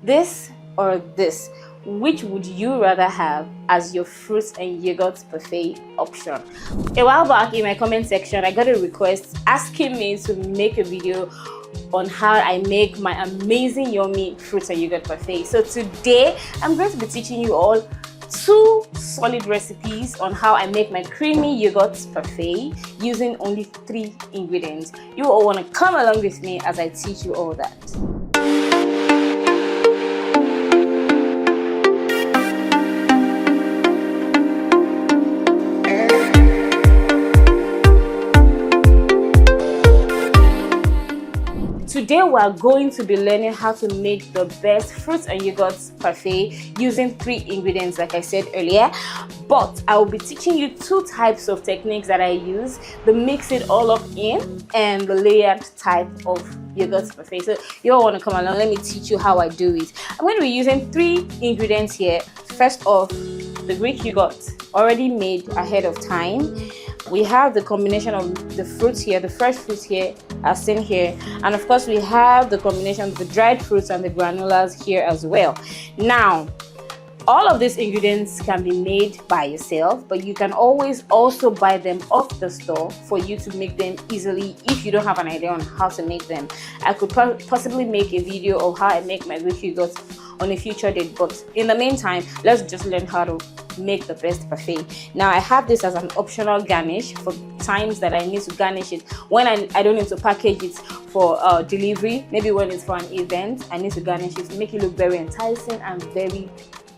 This or this? Which would you rather have as your fruits and yogurt parfait option? A while back in my comment section, I got a request asking me to make a video on how I make my amazing yummy fruits and yogurt parfait. So today I'm going to be teaching you all 2 solid recipes on how I make my creamy yogurt parfait using only 3 ingredients. You all want to come along with me as I teach you all that. Today we are going to be learning how to make the best fruits and yogurt parfait using 3 ingredients like I said earlier, but I will be teaching you 2 types of techniques that I use: the mix it all up in and the layered type of yogurt parfait. So you all want to come along, let me teach you how I do it. I'm going to be using 3 ingredients here. First off, the Greek yogurt already made ahead of time. We have the combination of the fruits here, the fresh fruits here as seen here, and of course we have the combination of the dried fruits and the granolas here as well. Now all of these ingredients can be made by yourself, but you can always also buy them off the store for you to make them easily if you don't have an idea on how to make them. I could possibly make a video of how I make my Greek yogurt on a future date, but in the meantime let's just learn how to make the best parfait. Now I have this as an optional garnish for times that I need to garnish it when I don't need to package it for delivery. Maybe when it's for an event I need to garnish it to make it look very enticing and very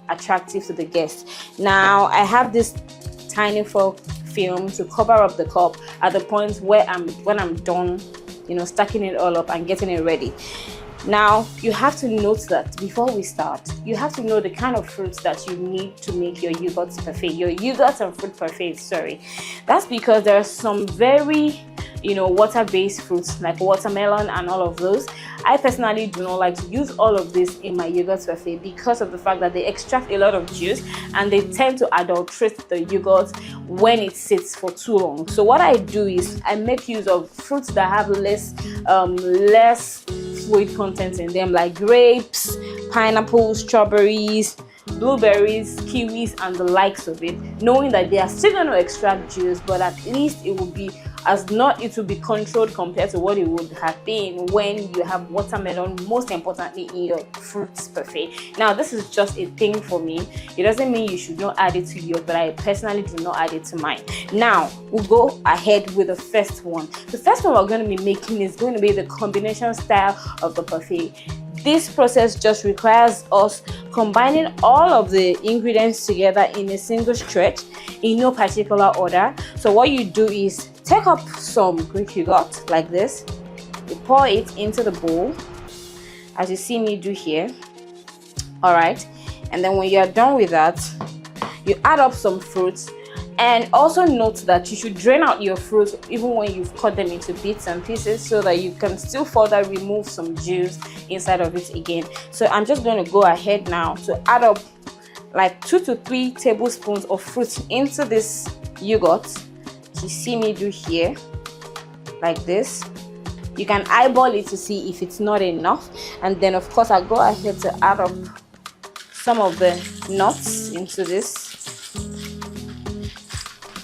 attractive to the guest. Now I have this tiny foil film to cover up the cup at the point where when I'm done, stacking it all up and getting it ready. Now you have to note that before we start, you have to know the kind of fruits that you need to make your yogurt parfait, your yogurt and fruit parfait. Sorry, that's because there are some very water-based fruits like watermelon and all of those. I personally do not like to use all of this in my yogurt parfait because of the fact that they extract a lot of juice and they tend to adulterate the yogurt when it sits for too long. So what I do is I make use of fruits that have less fluid content in them, like grapes, pineapples, strawberries, blueberries, kiwis and the likes of it, knowing that they are still going to extract juice, but at least it will be controlled compared to what it would have been when you have watermelon, most importantly in your fruits parfait. Now this is just a thing for me. It doesn't mean you should not add it to yours, but I personally do not add it to mine. Now we'll go ahead with the first one. The first one we're going to be making is going to be the combination style of the parfait. This process just requires us combining all of the ingredients together in a single stretch in no particular order. So what you do is take up some Greek yogurt like this, you pour it into the bowl as you see me do here. All right, and then when you are done with that, you add up some fruits. And also note that you should drain out your fruits even when you've cut them into bits and pieces so that you can still further remove some juice inside of it again. So I'm just going to go ahead now to add up like 2 to 3 tablespoons of fruits into this yogurt. You see me do here like this. You can eyeball it to see if it's not enough, and then of course I'll go ahead to add up some of the nuts into this.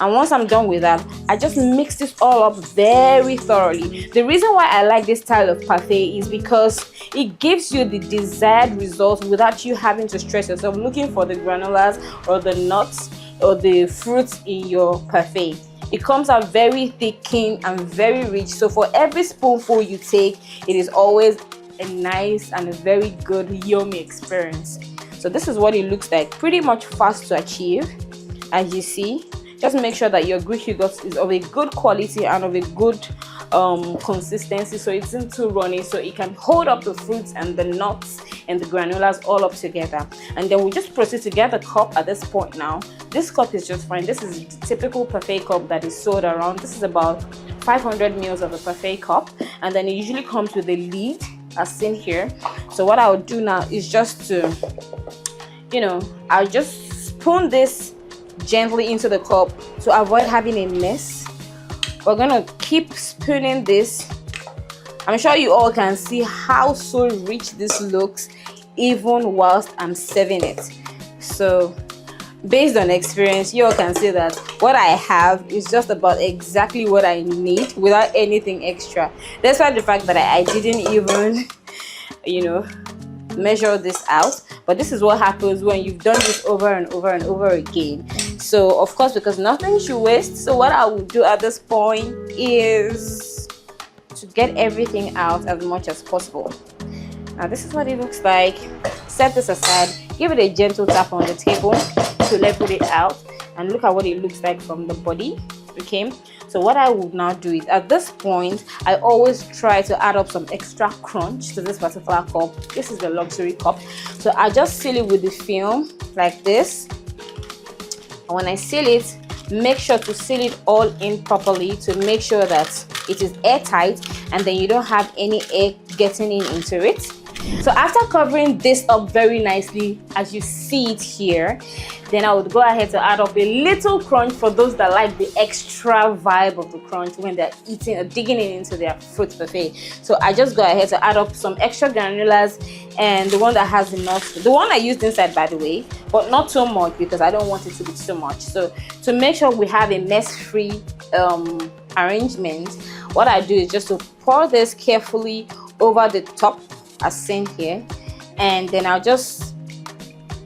And once I'm done with that, I just mix this all up very thoroughly. The reason why I like this style of parfait is because it gives you the desired results without you having to stress yourself looking for the granolas or the nuts or the fruits in your parfait. It comes out very thickened and very rich. So for every spoonful you take, it is always a nice and a very good yummy experience. So this is what it looks like, pretty much fast to achieve. As you see, just make sure that your Greek yogurt is of a good quality and of a good consistency, so it isn't too runny, so it can hold up the fruits and the nuts and the granolas all up together. And then we just proceed to get the cup at this point. Now this cup is just fine. This is the typical parfait cup that is sold around. This is about 500 ml of a parfait cup, and then it usually comes with a lid as seen here. So what I'll do now is just to I'll just spoon this gently into the cup to avoid having a mess. We're gonna keep spooning this. I'm sure you all can see how so rich this looks. even whilst I'm serving it. So based on experience, you all can see that what I have is just about exactly what I need without anything extra. Despite the fact that I didn't even measure this out, but this is what happens when you've done this over and over and over again. So of course, because nothing should waste, so what I will do at this point is to get everything out as much as possible. Now this is what it looks like. Set this aside, give it a gentle tap on the table to level it out, and look at what it looks like from the body. Okay, so what I would now do is, at this point, I always try to add up some extra crunch to this particular cup. This is the luxury cup, so I just seal it with the film like this. And when I seal it, make sure to seal it all in properly to make sure that it is airtight, and then you don't have any air getting into it. So after covering this up very nicely, as you see it here, then I would go ahead to add up a little crunch for those that like the extra vibe of the crunch when they're eating or digging it into their fruit parfait. So I just go ahead to add up some extra granolas, and the one that has the nuts, the one I used inside, by the way, but not too much because I don't want it to be too much. So to make sure we have a mess-free arrangement, what I do is just to pour this carefully over the top as seen here, and then I'll just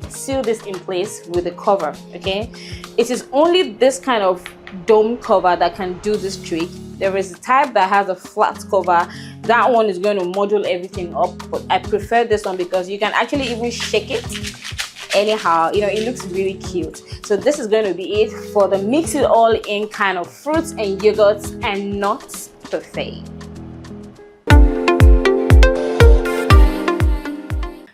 seal this in place with the cover. Okay, it is only this kind of dome cover that can do this trick. There is a type that has a flat cover. That one is going to module everything up, but I prefer this one because you can actually even shake it anyhow. It looks really cute. So this is going to be it for the mix it all in kind of fruits and yogurts and nuts parfait.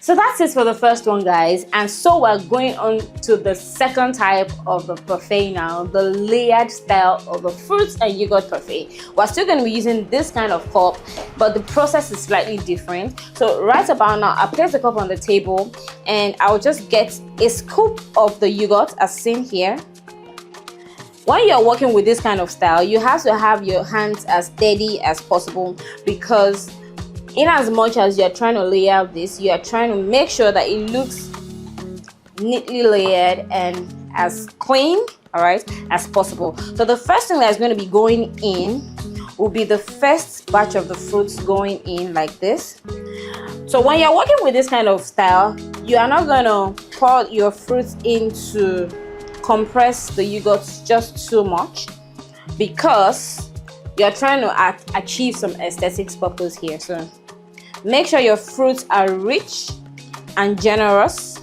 So that's it for the first one, guys, and so we're going on to the second type of the parfait now, the layered style of the fruits and yogurt parfait. We're still going to be using this kind of cup, but the process is slightly different. So right about now, I place the cup on the table, and I'll just get a scoop of the yogurt as seen here. When you're working with this kind of style, you have to have your hands as steady as possible, because in as much as you're trying to lay out this, you are trying to make sure that it looks neatly layered and as clean, all right, as possible. So the first thing that's going to be going in will be the first batch of the fruits going in like this. So when you're working with this kind of style, you are not going to pour your fruits in to compress the yogurt just too much, because you're trying to achieve some aesthetics purpose here. So make sure your fruits are rich and generous,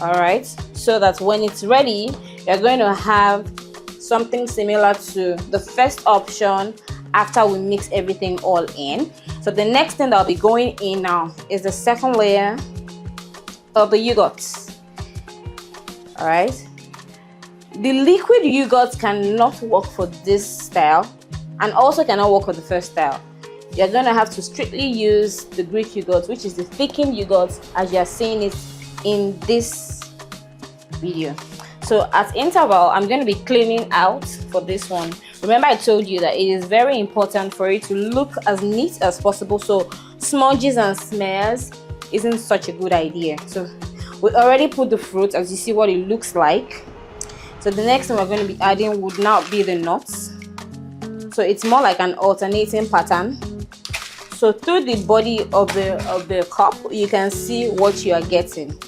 all right, so that when it's ready, you're going to have something similar to the first option after we mix everything all in. So the next thing that'll be going in now is the second layer of the yogurts. All right, the liquid yogurt cannot work for this style, and also cannot work for the first style. You're going to have to strictly use the Greek yogurt, which is the thickened yogurt, as you're seeing it in this video. So at interval, I'm going to be cleaning out for this one. Remember, I told you that it is very important for it to look as neat as possible, so smudges and smears isn't such a good idea. So we already put the fruit, as you see what it looks like. So the next thing we're going to be adding would now be the nuts. So it's more like an alternating pattern. So through the body of the cup, you can see what you are getting.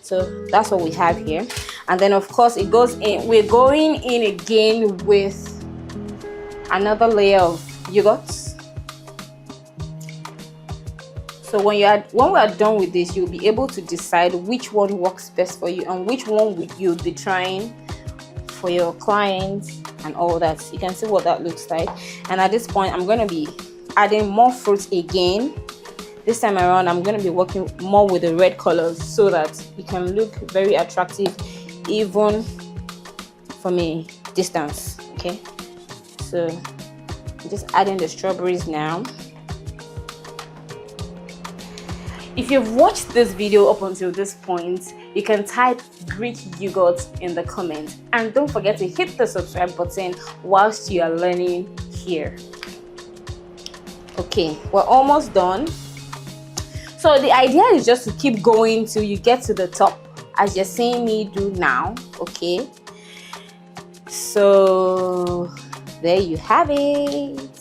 So that's what we have here. And then of course it goes in. We're going in again with another layer of yogurts. So when we are done with this, you'll be able to decide which one works best for you and which one you'll be trying for your clients and all that. You can see what that looks like. And at this point, I'm going to be adding more fruits again. This time around, I'm going to be working more with the red colors so that it can look very attractive even from a distance. Okay, so I'm just adding the strawberries now. If you've watched this video up until this point, you can type Greek yogurt in the comments, and don't forget to hit the subscribe button whilst you are learning here. Okay, we're almost done. So the idea is just to keep going till you get to the top, as you're seeing me do now. Okay, so there you have it.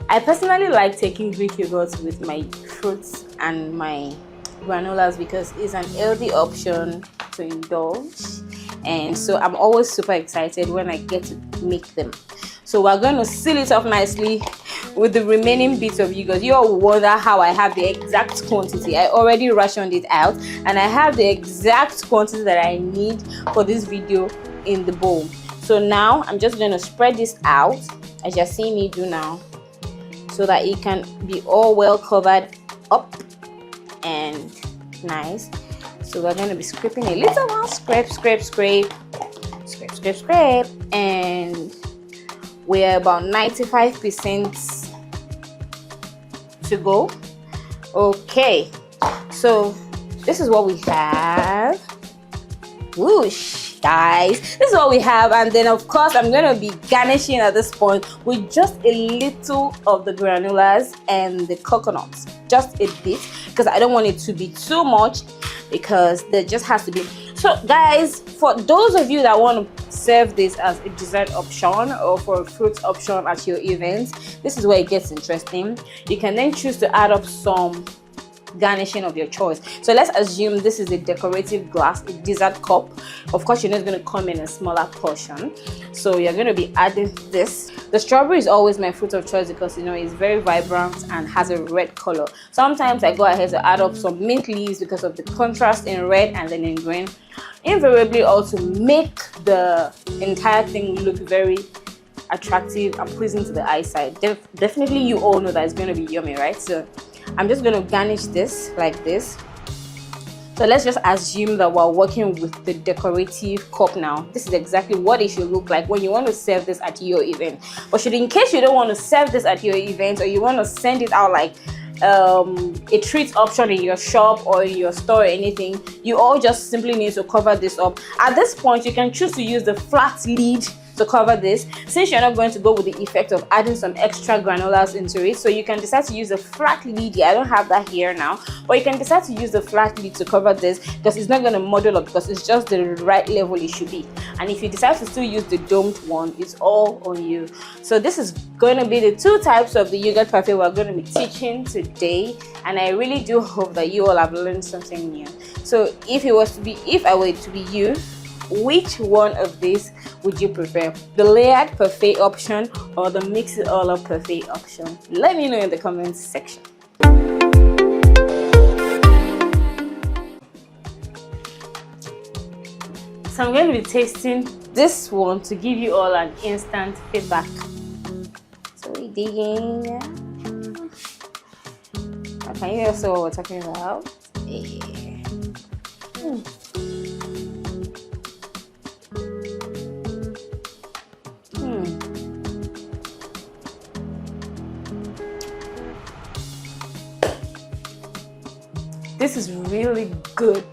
I personally like taking Greek yogurt with my fruits and my granolas because it's an healthy option to indulge, and so I'm always super excited when I get to make them. So we're going to seal it up nicely with the remaining bits of yogurt. You all wonder how I have the exact quantity. I already rationed it out and I have the exact quantity that I need for this video in the bowl. So now I'm just going to spread this out as you're seeing me do now, so that it can be all well covered up and nice. So we're going to be scraping a little more. Scrape, scrape, scrape, scrape, scrape, scrape, and we're about 95% to go. Okay, so this is what we have. Whoosh, guys, this is what we have. And then of course I'm going to be garnishing at this point with just a little of the granolas and the coconuts, just a bit, because I don't want it to be too much, because there just has to be. So guys, for those of you that want to serve this as a dessert option or for a fruit option at your event, this is where it gets interesting. You can then choose to add up some garnishing of your choice. So let's assume this is a decorative glass, a dessert cup. Of course, you're not going to come in a smaller portion, so you're going to be adding this. The strawberry is always my fruit of choice because, you know, it's very vibrant and has a red color. Sometimes I go ahead to add up some mint leaves because of the contrast in red and then in green, invariably also make the entire thing look very attractive and pleasing to the eyesight. Definitely you all know that it's going to be yummy, right? So I'm just going to garnish this like this. So let's just assume that we're working with the decorative cup now. This is exactly what it should look like when you want to serve this at your event. But in case you don't want to serve this at your event, or you want to send it out like a treat option in your shop or in your store or anything, you all just simply need to cover this up. At this point, you can choose to use the flat lid to cover this, since you're not going to go with the effect of adding some extra granolas into it. So you can decide to use a flat lid. I don't have that here now, but you can decide to use the flat lid to cover this, because it's not going to muddle up, because it's just the right level it should be. And if you decide to still use the domed one, it's all on you. So this is going to be the two types of the yogurt parfait we're going to be teaching today, and I really do hope that you all have learned something new. So if I were to be you, which one of these would you prefer? The layered parfait option or the mix it all up parfait option? Let me know in the comments section. So I'm going to be tasting this one to give you all an instant feedback. So we dig in. Can you also what we're talking about? Yeah. This is really good,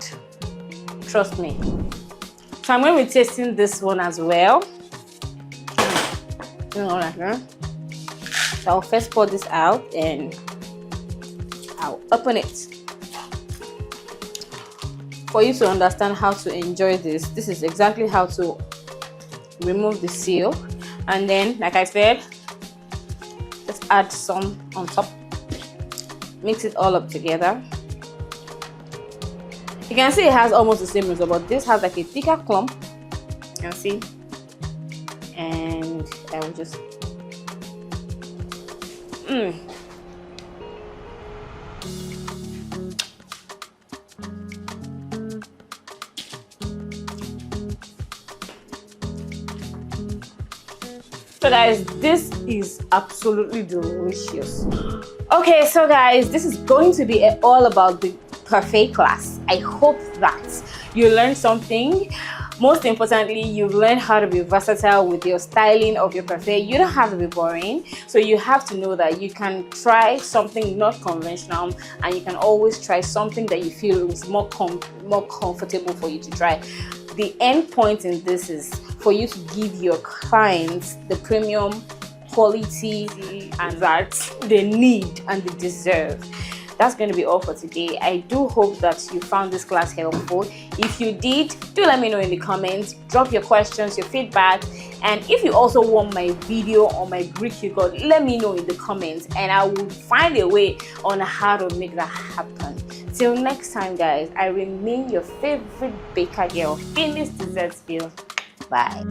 trust me. So I'm going to be tasting this one as well. So I'll first pour this out and I'll open it. For you to understand how to enjoy this, this is exactly how to remove the seal. And then, like I said, just add some on top. Mix it all up together. You can see it has almost the same result, but this has like a thicker clump. You can see. And I will just So guys, this is absolutely delicious. Okay, so guys, this is going to be all about the parfait class. I hope that you learned something. Most importantly, you've learned how to be versatile with your styling of your parfait. You don't have to be boring, so you have to know that you can try something not conventional, and you can always try something that you feel is more comfortable for you to try. The end point in this is for you to give your clients the premium quality and that they need and they deserve. that's going to be all for today. I do hope that you found this class helpful. If you did, do let me know in the comments. Drop your questions, your feedback, and if you also want my video on my Greek yogurt, let me know in the comments, and I will find a way on how to make that happen. Till next time, guys, I remain your favorite baker girl in this dessert field. Bye.